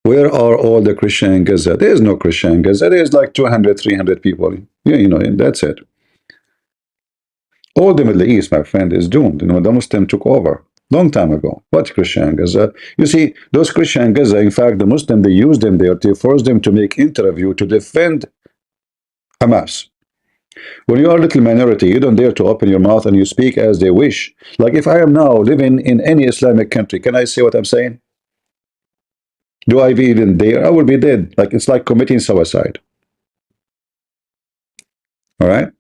Where are all the Christian in Gaza? There is no Christian in Gaza. There's like 200, 300 people. Yeah, and that's it. All the Middle East, my friend, is doomed. The Muslim took over long time ago. What Christian in Gaza? You see, those Christian in Gaza, in fact, the Muslim, they used them there to force them to make interview to defend Hamas. When you are a little minority, you don't dare to open your mouth and you speak as they wish. Like if I am now living in any Islamic country, can I say what I'm saying? Do I even dare? I will be dead. Like it's like committing suicide. All right.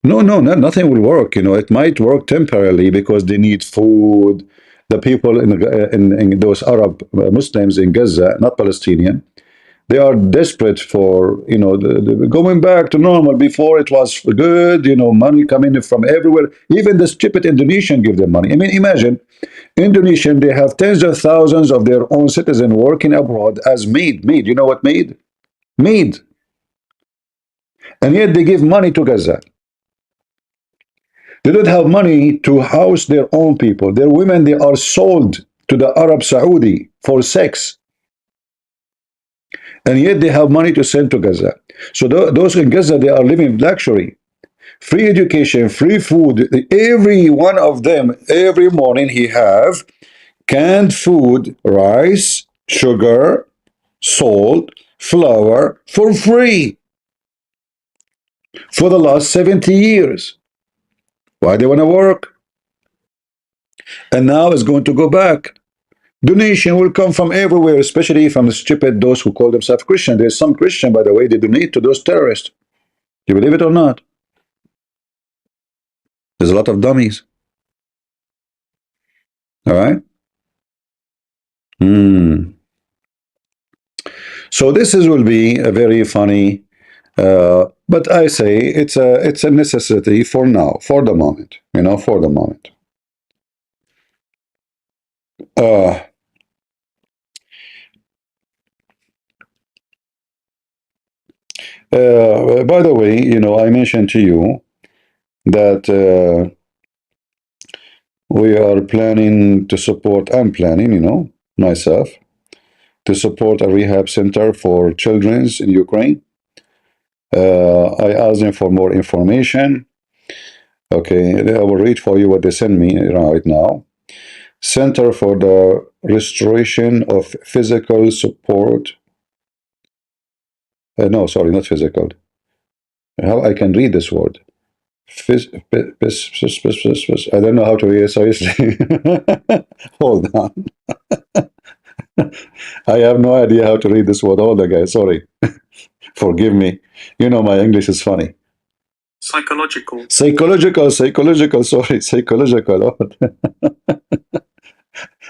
No, no, no, nothing will work. It might work temporarily because they need food. The people in those Arab Muslims in Gaza, not Palestinian, they are desperate for going back to normal. Before it was good, money coming from everywhere. Even the stupid Indonesian give them money. I mean, imagine Indonesian, they have tens of thousands of their own citizens working abroad as maid. You know what maid? Maid. And yet they give money to Gaza. They don't have money to house their own people. Their women, they are sold to the Arab Saudi for sex. And yet they have money to send to Gaza. So those in Gaza, they are living in luxury. Free education, free food. Every one of them, every morning he have canned food, rice, sugar, salt, flour for free for the last 70 years. Why they want to work? And now it's going to go back. Donation will come from everywhere, especially from the stupid those who call themselves Christian. There's some Christian, by the way, they donate to those terrorists. Do you believe it or not? There's a lot of dummies. All right. So will be a very funny, but I say it's a necessity for now, for the moment. For the moment. By the way, I mentioned to you that we are planning to support. I'm planning, myself, to support a rehab center for children in Ukraine. I asked them for more information. Okay, I will read for you what they sent me right now. Center for the Restoration of Physical Support. No, sorry, not physical. How I can read this word? I don't know how to read it, seriously. Hold on. I have no idea how to read this word. Hold on, guys. Sorry. Forgive me. My English is funny. Psychological. Psychological. Sorry, psychological.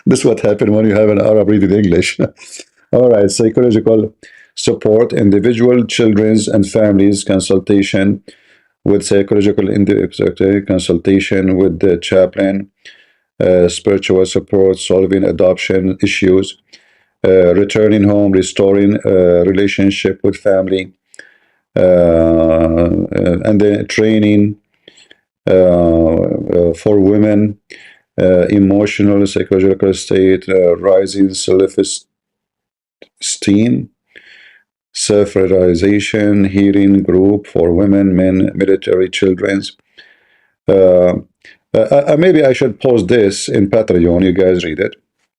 This is what happened when you have an Arab reading English. All right, psychological support, individual, children's, and families consultation with psychological consultation with the chaplain, spiritual support, solving adoption issues, returning home, restoring relationship with family, and then training for women, emotional, psychological state, rising self-esteem, self-realization, healing group for women, men, military, children's. Maybe I should post this in Patreon. You guys read it.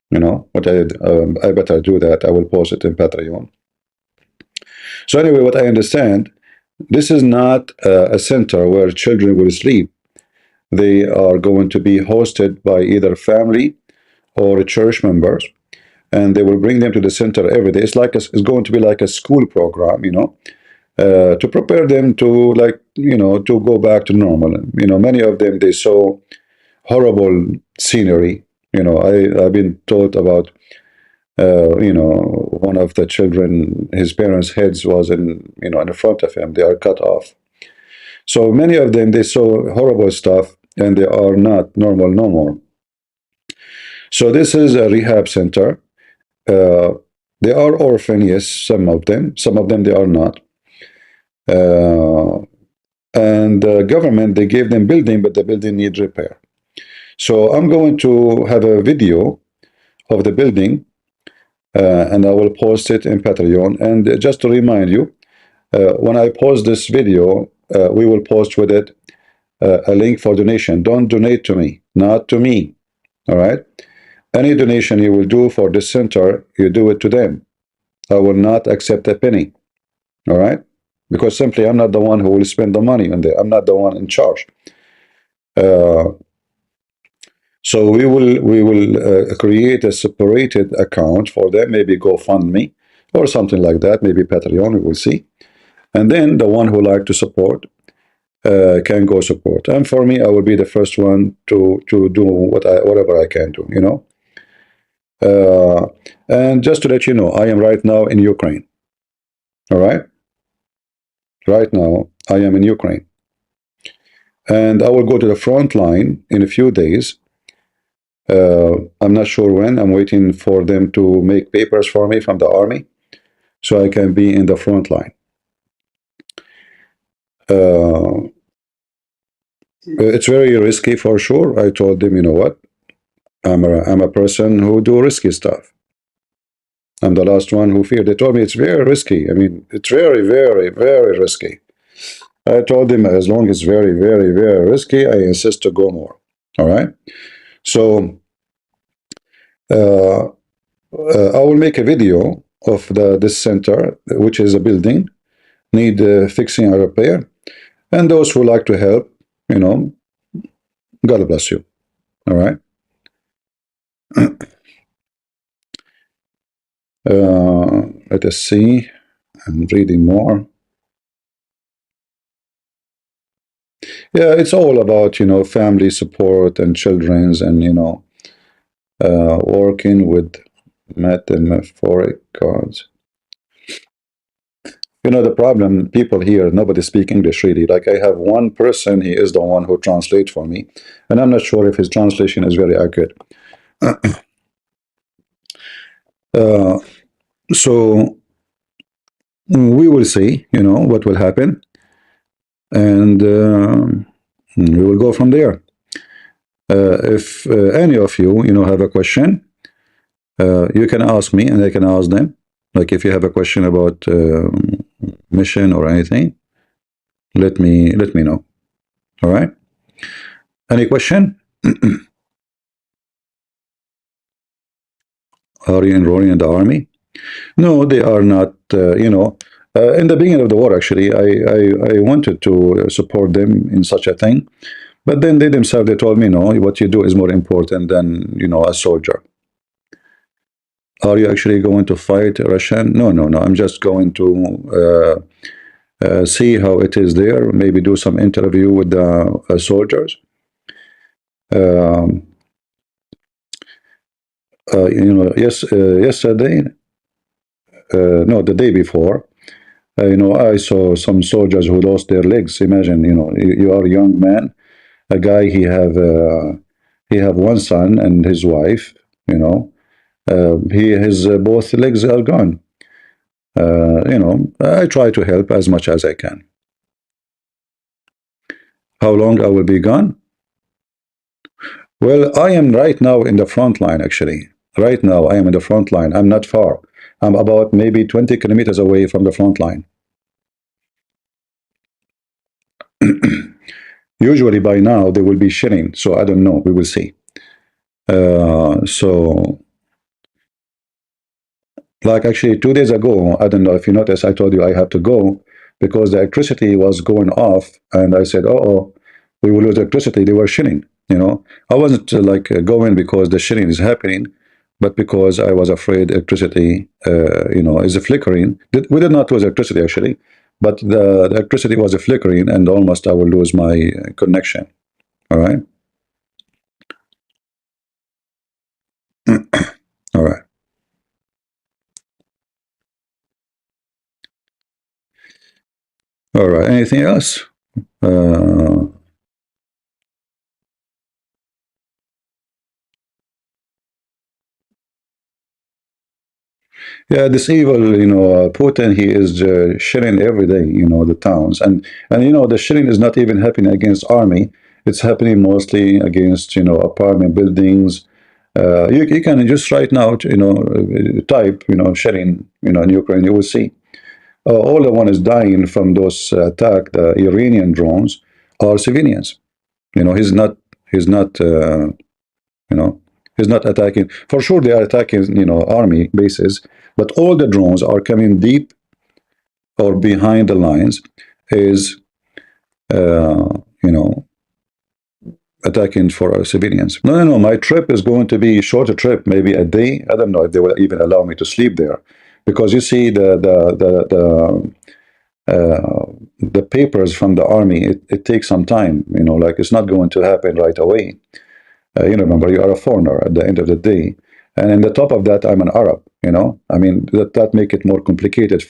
What I better do that. I will post it in Patreon. So anyway, what I understand, this is not a center where children will sleep. They are going to be hosted by either family or church members, and they will bring them to the center every day. It's going to be like a school program, to prepare them to to go back to normal. Many of them, they saw horrible scenery. I've been taught about one of the children, his parents' heads was in the front of him. They are cut off. So many of them, they saw horrible stuff, and they are not normal no more. So this is a rehab center. They are orphan, yes, some of them. Some of them, they are not. And the government, they gave them building, but the building needs repair. So I'm going to have a video of the building and I will post it in Patreon. And just to remind you, when I post this video, we will post with it a link for donation. Don't donate to me, not to me. All right. Any donation you will do for this center, you do it to them. I will not accept a penny. All right. Because simply I'm not the one who will spend the money on there. I'm not the one in charge. So we will create a separated account for them, maybe GoFundMe or something like that, maybe Patreon. We will see, and then the one who like to support can go support. And for me, I will be the first one to do whatever I can do. Uh, and just to let you know, I am right now in Ukraine. All right, right now I am in Ukraine, and I will go to the front line in a few days. I'm not sure when. I'm waiting for them to make papers for me from the army so I can be in the front line. It's very risky for sure. I told them, you know what? I'm a person who do risky stuff. I'm the last one who feared. They told me it's very risky. I mean, it's very, very, very risky. I told them as long as very, very, very risky, I insist to go more. All right. So I will make a video of this center, which is a building, need fixing or repair. And those who like to help, God bless you. All right. Let us see. I'm reading more. Yeah, it's all about, family support and children's and, working with metaphoric cards. The problem, people here, nobody speak English really. Like I have one person, he is the one who translates for me. And I'm not sure if his translation is very accurate. So we will see, what will happen. And we will go from there. If any of you, have a question, you can ask me and I can ask them. Like if you have a question about mission or anything, let me know. All right. Any question? Are you enrolling in the army? No, they are not. In the beginning of the war, actually, I wanted to support them in such a thing, but then they themselves they told me, no, what you do is more important than a soldier. Are you actually going to fight Russian? No. I'm just going to see how it is there. Maybe do some interview with the soldiers. Yesterday, no, the day before, I saw some soldiers who lost their legs. Imagine, you are a young man, a guy. He have one son and his wife. His both legs are gone. I try to help as much as I can. How long I will be gone? Well, I am right now in the front line, actually. Right now, I am in the front line. I'm not far. I'm about maybe 20 kilometers away from the front line. Usually by now, they will be shelling, so I don't know. We will see. Like actually 2 days ago, I don't know if you noticed, I told you I have to go because the electricity was going off, and I said, oh, we will lose electricity. They were shelling. I wasn't going because the shelling is happening, but because I was afraid electricity, is flickering. We did not lose electricity actually, but the electricity was flickering, and almost I will lose my connection. All right. All right. All right. Anything else? Yeah, this evil, Putin, he is shelling every day, the towns. And the shelling is not even happening against army. It's happening mostly against, apartment buildings, You can just right now, type, sharing, in Ukraine, you will see. All the one is dying from those attack, the Iranian drones, are civilians. He's not, he's not attacking. For sure, they are attacking, army bases, but all the drones are coming deep or behind the lines, is, uh, you know, attacking for civilians. No, no, no. My trip is going to be a shorter trip, maybe a day. I don't know if they will even allow me to sleep there, because you see the papers from the army. It takes some time. Like it's not going to happen right away. Remember, you are a foreigner at the end of the day, and on the top of that, I'm an Arab. I mean that make it more complicated